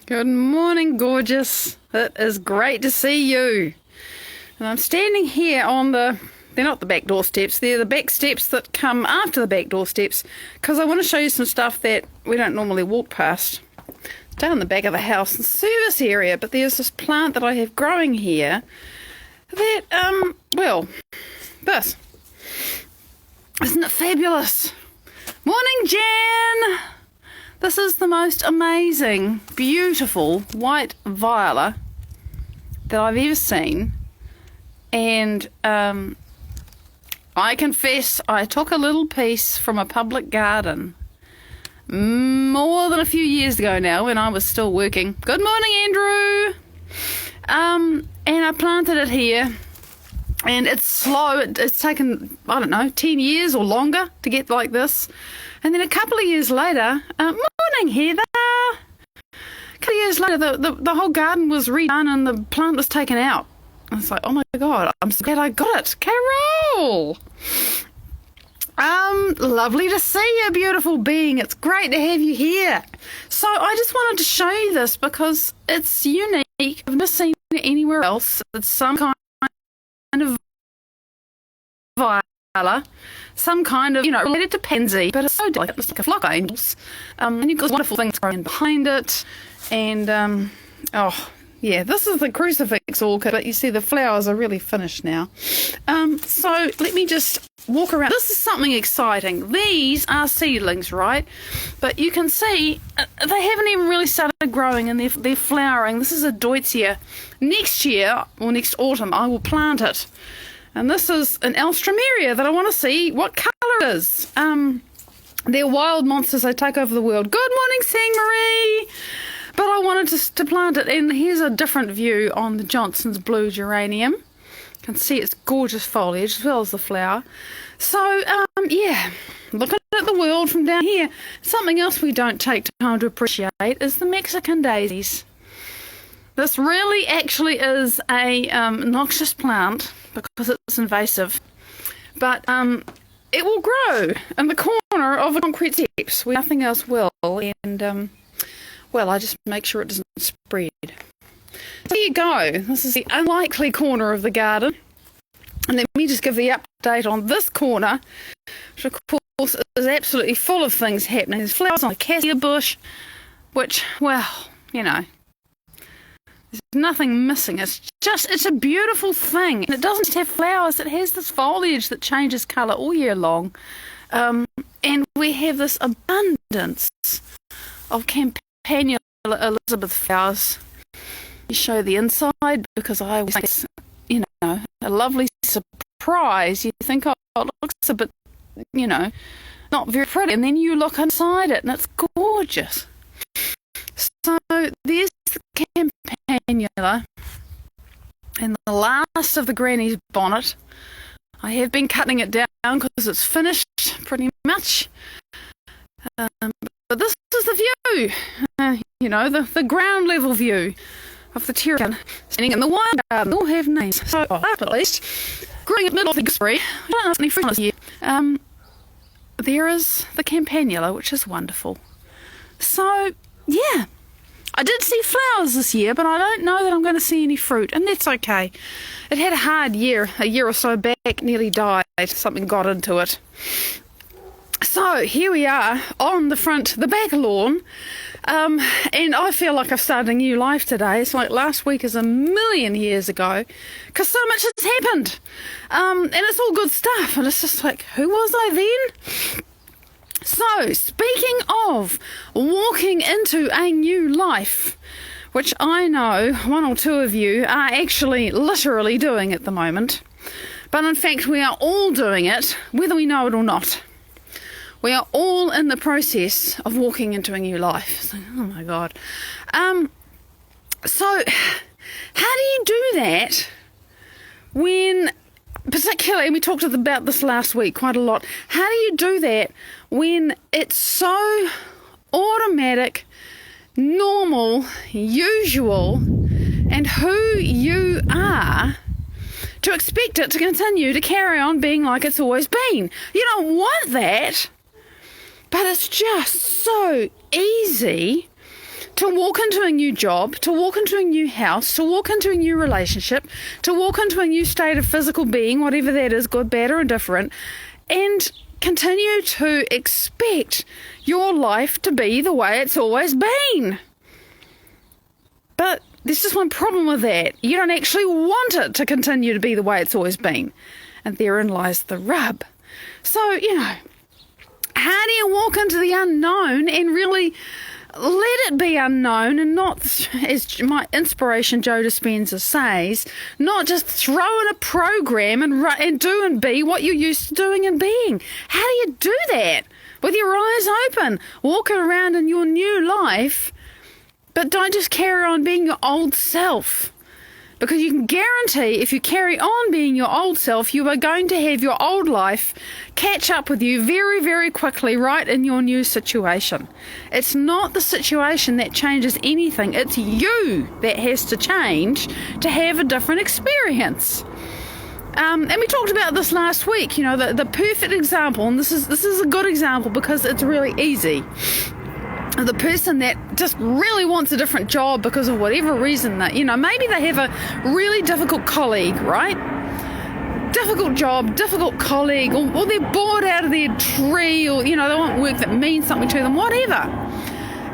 Good morning, gorgeous. It is great to see you. And I'm standing here on they're not the back door steps, they're the back steps that come after the back door steps, because I want to show you some stuff that we don't normally walk past. It's down the back of the house, the service area, but there's this plant that I have growing here that, this. Isn't it fabulous? Morning, Jan! This is the most amazing, beautiful white viola that I've ever seen. And I confess I took a little piece from a public garden more than a few years ago now when I was still working. Good morning, Andrew! And I planted it here. And it's slow. It's taken, 10 years or longer to get like this. And then a couple of years later, morning, Heather. A couple of years later, the whole garden was redone and the plant was taken out. I was like, oh my God, I'm so glad I got it. Carol! Lovely to see you, beautiful being. It's great to have you here. So I just wanted to show you this because it's unique. I've never seen it anywhere else. It's some kind of viola, some kind of, related to pansy, but it's so delicate. It's like a flock of angels. And you've got wonderful things growing behind it. And, this is the crucifix orchid, but you see the flowers are really finished now. So let me just walk around. This is something exciting. These are seedlings, right? But you can see they haven't even really started growing and they're flowering. This is a Deutzia. Next year, or next autumn, I will plant it. And this is an alstroemeria that I want to see what colour it is. They're wild monsters. They take over the world. Good morning, Sang Marie. But I wanted to plant it. And here's a different view on the Johnson's blue geranium. You can see its gorgeous foliage as well as the flower. So, looking at the world from down here. Something else we don't take time to appreciate is the Mexican daisies. This really actually is a noxious plant because it's invasive, but it will grow in the corner of the concrete steps where nothing else will, and I just make sure it doesn't spread. There you go. This is the unlikely corner of the garden, and let me just give the update on this corner, which of course is absolutely full of things happening. There's flowers on the cassia bush, which, there's nothing missing. It's a beautiful thing. And it doesn't just have flowers. It has this foliage that changes colour all year long. And we have this abundance of Campanula Elizabeth flowers. You show the inside because I always think it's, a lovely surprise. You think, oh, it looks a bit, not very pretty. And then you look inside it and it's gorgeous. So there's the Campanula and the last of the granny's bonnet. I have been cutting it down because it's finished pretty much. But this is the view, the ground level view of the terrace. Standing in the wine garden, they all have names. So at least, growing in the middle of the gooseberry, I don't have any fruit this year. There is the Campanula, which is wonderful. So, yeah. I did see flowers this year, but I don't know that I'm going to see any fruit, and that's okay. It had a hard year. A year or so back, nearly died. Something got into it. So here we are on the back lawn, and I feel like I've started a new life today. It's like last week is a million years ago, because so much has happened, and it's all good stuff, and it's just like, who was I then? So, speaking of walking into a new life, which I know one or two of you are actually literally doing at the moment, but in fact we are all doing it, whether we know it or not. We are all in the process of walking into a new life. So, oh my God. So, how do you do that when... Particularly, and we talked about this last week quite a lot, how do you do that when it's so automatic, normal, usual, and who you are, to expect it to continue to carry on being like it's always been? You don't want that, but it's just so easy to walk into a new job, to walk into a new house, to walk into a new relationship, to walk into a new state of physical being, whatever that is, good, bad, or indifferent, and continue to expect your life to be the way it's always been. But there's just one problem with that. You don't actually want it to continue to be the way it's always been. And therein lies the rub. So, how do you walk into the unknown and really let it be unknown and not, as my inspiration Joe Dispenza says, not just throw in a program and do and be what you're used to doing and being? How do you do that? With your eyes open, walking around in your new life, but don't just carry on being your old self. Because you can guarantee if you carry on being your old self, you are going to have your old life catch up with you very, very quickly right in your new situation. It's not the situation that changes anything. It's you that has to change to have a different experience. And we talked about this last week, the perfect example, and this is a good example because it's really easy. The person that just really wants a different job because of whatever reason that, maybe they have a really difficult colleague, right? Difficult job, difficult colleague, or they're bored out of their tree, or, they want work that means something to them, whatever.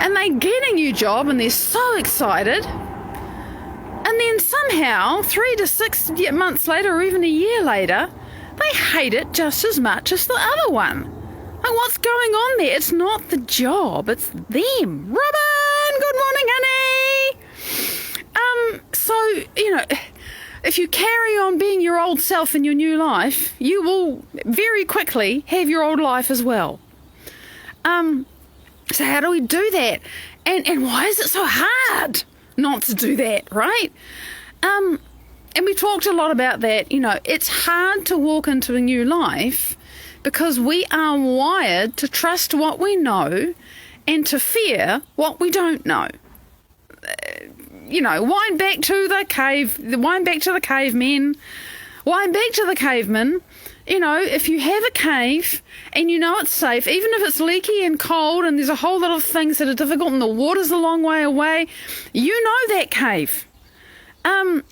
And they get a new job and they're so excited. And then somehow, 3 to 6 months later, or even a year later, they hate it just as much as the other one. Like, what's going on there? It's not the job, it's them. Robin, good morning, honey. So, if you carry on being your old self in your new life, you will very quickly have your old life as well. So how do we do that? And why is it so hard not to do that, right? And we talked a lot about that. It's hard to walk into a new life because we are wired to trust what we know and to fear what we don't know. Wind back to the cavemen, wind back to the cavemen. If you have a cave and it's safe, even if it's leaky and cold and there's a whole lot of things that are difficult and the water's a long way away, you know that cave. And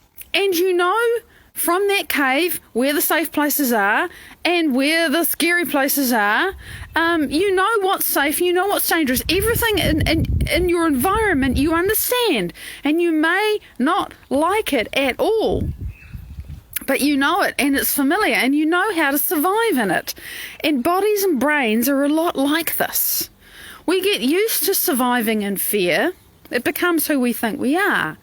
from that cave where the safe places are and where the scary places are, you know what's safe, you know what's dangerous. Everything in your environment you understand, and you may not like it at all, but you know it and it's familiar and you know how to survive in it. And bodies and brains are a lot like this. We get used to surviving in fear. It becomes who we think we are.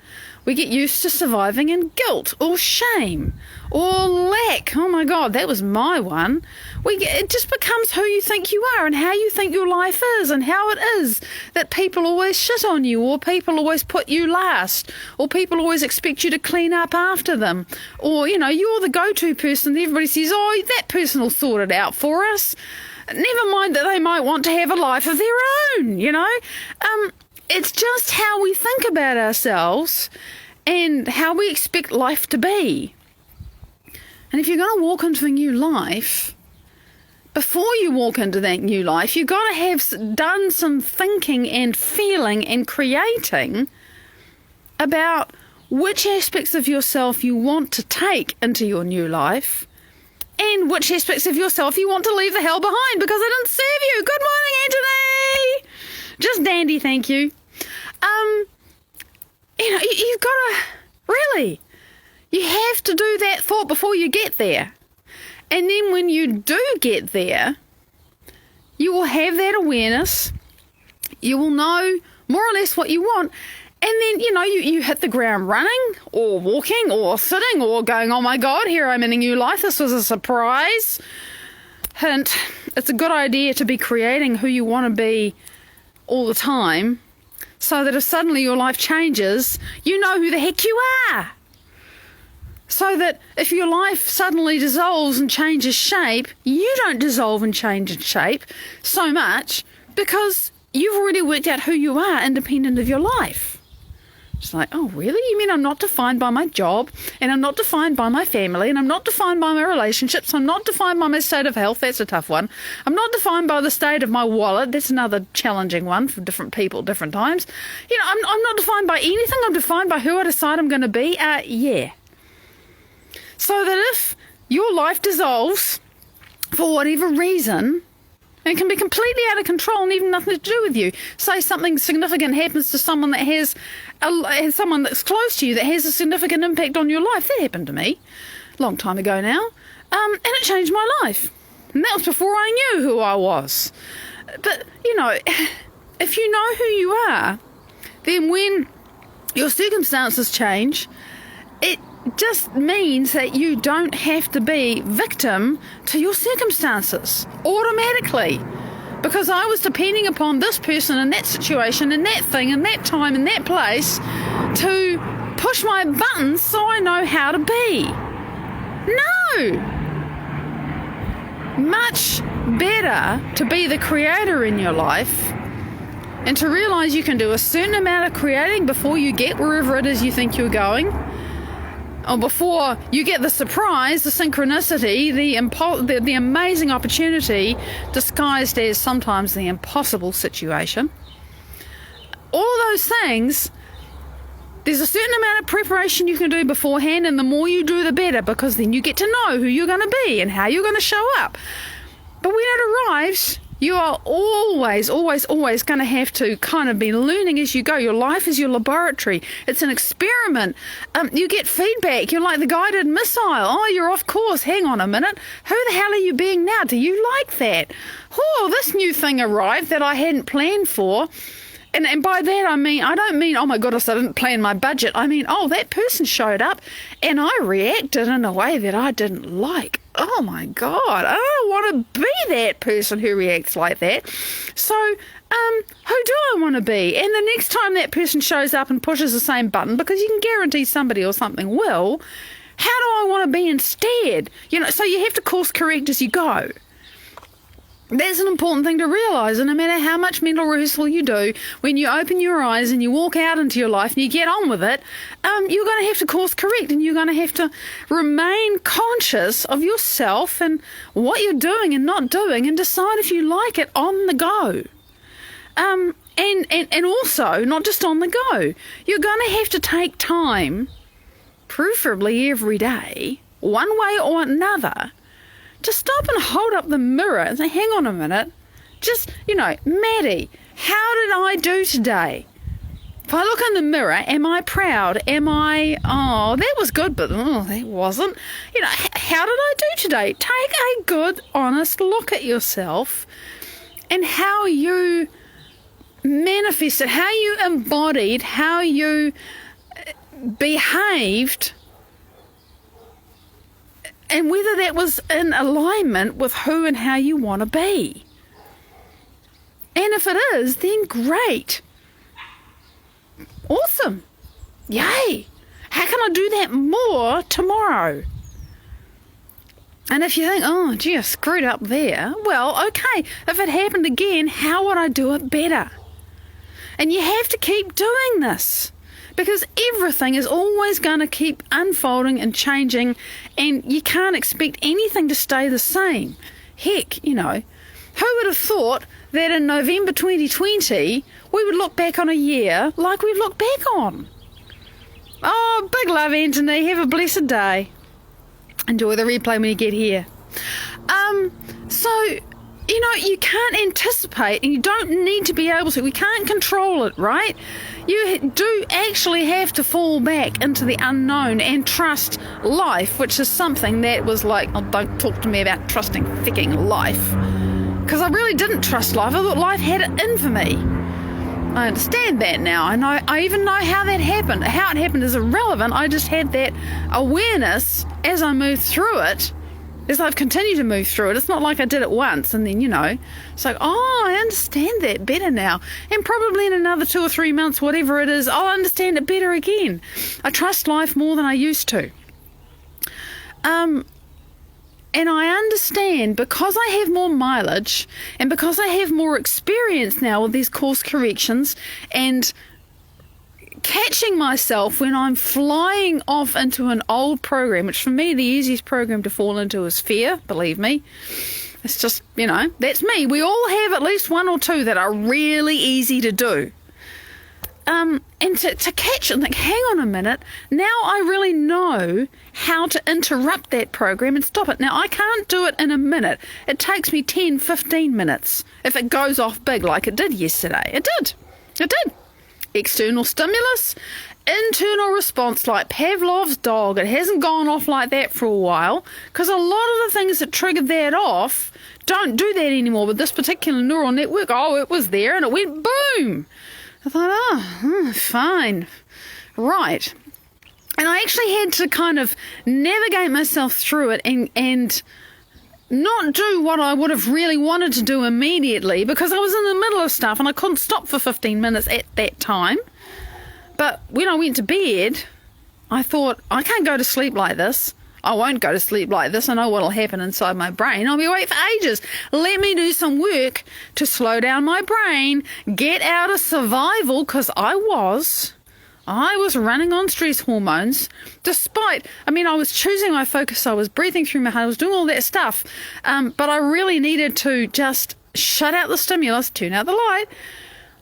We get used to surviving in guilt or shame or lack. Oh my God, that was my one. It just becomes who you think you are and how you think your life is and how it is that people always shit on you, or people always put you last, or people always expect you to clean up after them, or, you're the go-to person. Everybody says, oh, that person will sort it out for us. Never mind that they might want to have a life of their own, It's just how we think about ourselves and how we expect life to be. And if you're going to walk into a new life, before you walk into that new life, you've got to have done some thinking and feeling and creating about which aspects of yourself you want to take into your new life and which aspects of yourself you want to leave the hell behind because they didn't serve you. Good morning, Anthony. Just dandy, thank you. You've got to, really, you have to do that thought before you get there. And then when you do get there, you will have that awareness. You will know more or less what you want. And then, you hit the ground running or walking or sitting or going, oh my God, here I'm in a new life. This was a surprise. Hint, it's a good idea to be creating who you want to be all the time, so that if suddenly your life changes, you know who the heck you are. So that if your life suddenly dissolves and changes shape, you don't dissolve and change in shape so much because you've already worked out who you are independent of your life. It's like, oh, really? You mean I'm not defined by my job, and I'm not defined by my family, and I'm not defined by my relationships, I'm not defined by my state of health, that's a tough one. I'm not defined by the state of my wallet, that's another challenging one for different people, different times. I'm not defined by anything, I'm defined by who I decide I'm going to be. Yeah. So that if your life dissolves for whatever reason, it can be completely out of control and even nothing to do with you. Say something significant happens to someone that has someone that's close to you that has a significant impact on your life. That happened to me a long time ago now, and it changed my life. And that was before I knew who I was. But, if you know who you are, then when your circumstances change, it just means that you don't have to be victim to your circumstances automatically. Because I was depending upon this person in that situation, in that thing, in that time, in that place to push my buttons so I know how to be. No! Much better to be the creator in your life and to realise you can do a certain amount of creating before you get wherever it is you think you're going. Or before you get the surprise, the synchronicity, the amazing opportunity disguised as sometimes the impossible situation. All of those things, there's a certain amount of preparation you can do beforehand, and the more you do, the better, because then you get to know who you're going to be and how you're going to show up. But when it arrives, you are always going to have to kind of be learning as you go. Your life is your laboratory. It's an experiment. You get feedback. You're like the guided missile. Oh, you're off course. Hang on a minute. Who the hell are you being now? Do you like that? Oh, this new thing arrived that I hadn't planned for. And by that I don't mean, oh my goodness, I didn't plan my budget. I mean, oh, that person showed up and I reacted in a way that I didn't like. Oh my God, I don't want to be that person who reacts like that. So, who do I want to be? And the next time that person shows up and pushes the same button, because you can guarantee somebody or something will, how do I want to be instead? So you have to course correct as you go. That's an important thing to realise, and no matter how much mental rehearsal you do, when you open your eyes and you walk out into your life and you get on with it, you're going to have to course correct, and you're going to have to remain conscious of yourself and what you're doing and not doing, and decide if you like it on the go. And also, not just on the go, you're going to have to take time, preferably every day, one way or another, to stop and hold up the mirror and say, hang on a minute, Maddie, how did I do today? If I look in the mirror, am I proud? Am I, oh, that was good, but that wasn't? How did I do today? Take a good, honest look at yourself and how you manifested, how you embodied, how you behaved, and whether that was in alignment with who and how you want to be. And if it is, then great. Awesome. Yay. How can I do that more tomorrow? And if you think, oh, gee, I screwed up there. Well, okay, if it happened again, how would I do it better? And you have to keep doing this, because everything is always going to keep unfolding and changing, and you can't expect anything to stay the same. Heck, who would have thought that in November 2020 we would look back on a year like we've looked back on? Oh, big love, Anthony. Have a blessed day. Enjoy the replay when you get here. You can't anticipate, and you don't need to be able to. We can't control it, right? You do actually have to fall back into the unknown and trust life, which is something that was like, oh, don't talk to me about trusting freaking life. Because I really didn't trust life. I thought life had it in for me. I understand that now. I even know how that happened. How it happened is irrelevant. I just had that awareness as I moved through it. As I've continued to move through it, it's not like I did it once and then, it's like, oh, I understand that better now. And probably in another 2 or 3 months, whatever it is, I'll understand it better again. I trust life more than I used to. And I understand, because I have more mileage and because I have more experience now with these course corrections and catching catching myself when I'm flying off into an old program, which for me, the easiest program to fall into is fear, believe me. It's just, that's me. We all have at least one or two that are really easy to do. And to catch it and think, hang on a minute, now I really know how to interrupt that program and stop it. Now, I can't do it in a minute. It takes me 10, 15 minutes if it goes off big like it did yesterday. It did. External stimulus, internal response like Pavlov's dog. It hasn't gone off like that for a while because a lot of the things that triggered that off don't do that anymore with this particular neural network. Oh, it was there and it went boom. I thought, fine, right. And I actually had to kind of navigate myself through it and not do what I would have really wanted to do immediately because I was in the middle of stuff and I couldn't stop for 15 minutes at that time. But when I went to bed, I thought, I can't go to sleep like this. I won't go to sleep like this. I know what'll happen inside my brain. I'll be awake for ages. Let me do some work to slow down my brain, get out of survival, because I was running on stress hormones, despite, I was choosing my focus, I was breathing through my heart, I was doing all that stuff, but I really needed to just shut out the stimulus, turn out the light,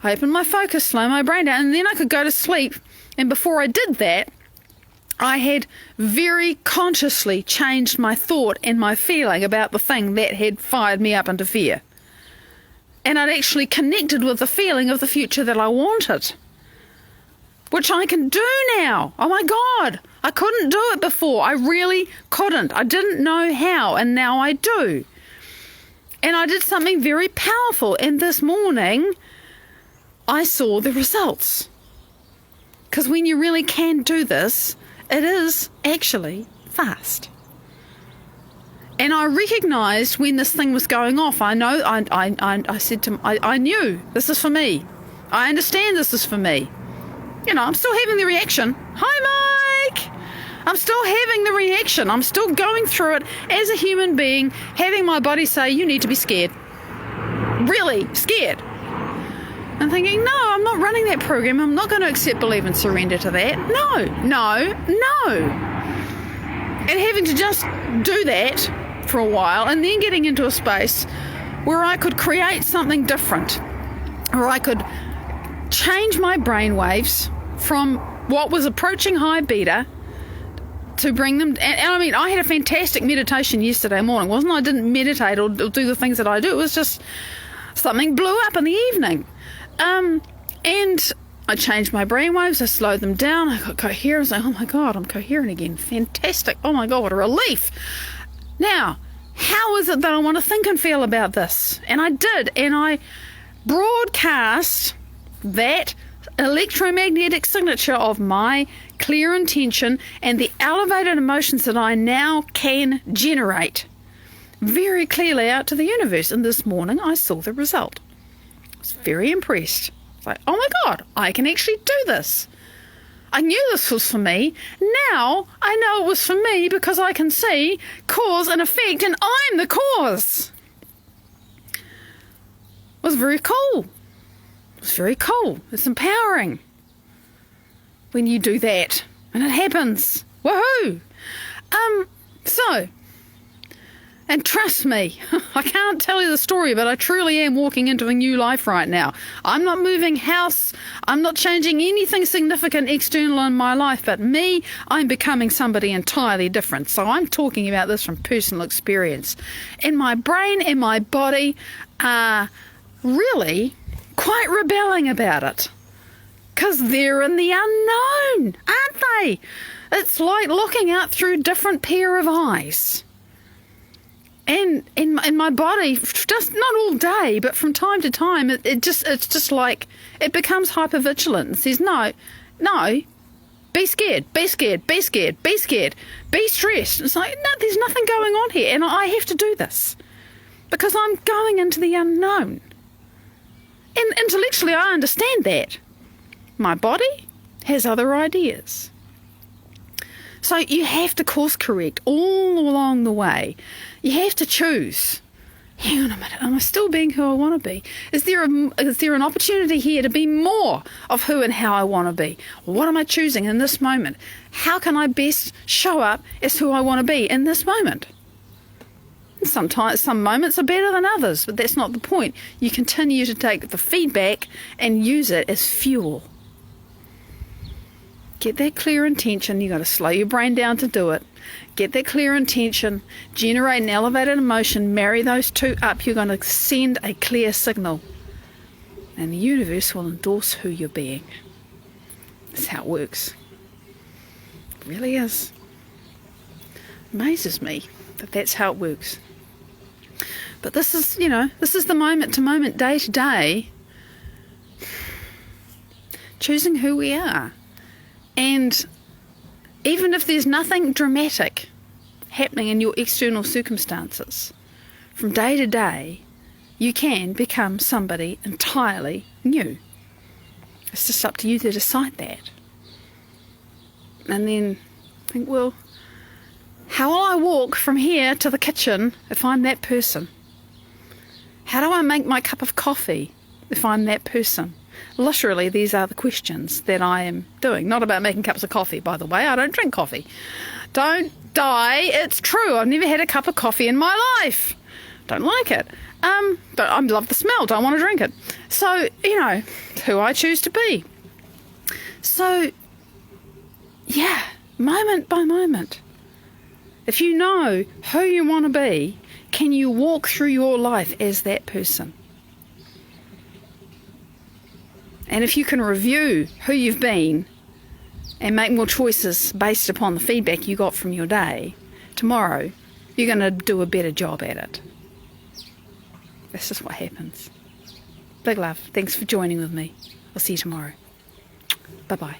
open my focus, slow my brain down, and then I could go to sleep. And before I did that, I had very consciously changed my thought and my feeling about the thing that had fired me up into fear. And I'd actually connected with the feeling of the future that I wanted, which I can do now. Oh my God, I couldn't do it before. I really couldn't. I didn't know how, and now I do. And I did something very powerful, and this morning I saw the results. Because when you really can do this, it is actually fast. And I recognised when this thing was going off. I said to him, I knew this is for me. I understand this is for me. I'm still having the reaction. Hi, Mike. I'm still having the reaction. I'm still going through it as a human being, having my body say, you need to be scared. Really scared. I'm thinking, no, I'm not running that program. I'm not going to accept, believe, and surrender to that. No. And having to just do that for a while and then getting into a space where I could create something different, or I could change my brainwaves from what was approaching high beta to bring them. And I had a fantastic meditation yesterday morning, wasn't I? I didn't meditate or do the things that I do. It was just something blew up in the evening. And I changed my brainwaves, I slowed them down, I got coherent. I was like, oh my God, I'm coherent again. Fantastic. Oh my God, what a relief. Now, how is it that I want to think and feel about this? And I did, and I broadcast that electromagnetic signature of my clear intention and the elevated emotions that I now can generate very clearly out to the universe. And this morning I saw the result. I was very impressed. It's like, oh my God, I can actually do this. I knew this was for me. Now I know it was for me because I can see cause and effect, and I'm the cause. It was very cool. It's very cool. It's empowering when you do that, and it happens. Woohoo! And trust me, I can't tell you the story, but I truly am walking into a new life right now. I'm not moving house. I'm not changing anything significant external in my life, but me, I'm becoming somebody entirely different. So I'm talking about this from personal experience. And my brain and my body are really quite rebelling about it, because they're in the unknown, aren't they? It's like looking out through a different pair of eyes. And in my body, just not all day, but from time to time, it's just like it becomes hypervigilant and says, no, be scared, be scared, be scared, be scared, be stressed. It's like, no, there's nothing going on here, and I have to do this because I'm going into the unknown. And intellectually, I understand that. My body has other ideas. So you have to course correct all along the way. You have to choose hang on a minute, am I still being who I want to be? Is there an opportunity here to be more of who and how I want to be? What am I choosing in this moment? How can I best show up as who I want to be in this moment? Sometimes some moments are better than others, but that's not the point. You continue to take the feedback and use it as fuel. Get that clear intention. You've got to slow your brain down to do it. Get that clear intention, generate an elevated emotion, marry those two up. You're going to send a clear signal. And the universe will endorse who you're being. That's how it works. It really is. Amazes me that that's how it works. But this is, this is the moment to moment, day to day, choosing who we are. And even if there's nothing dramatic happening in your external circumstances, from day to day, you can become somebody entirely new. It's just up to you to decide that. And then think, well, how will I walk from here to the kitchen if I'm that person? How do I make my cup of coffee if I'm that person? Literally, these are the questions that I am doing. Not about making cups of coffee, by the way. I don't drink coffee. Don't die. It's true. I've never had a cup of coffee in my life. Don't like it. But I love the smell. Don't want to drink it. So, who I choose to be. So, yeah, moment by moment. If you know who you want to be, can you walk through your life as that person? And if you can review who you've been and make more choices based upon the feedback you got from your day, tomorrow you're going to do a better job at it. That's just what happens. Big love. Thanks for joining with me. I'll see you tomorrow. Bye-bye.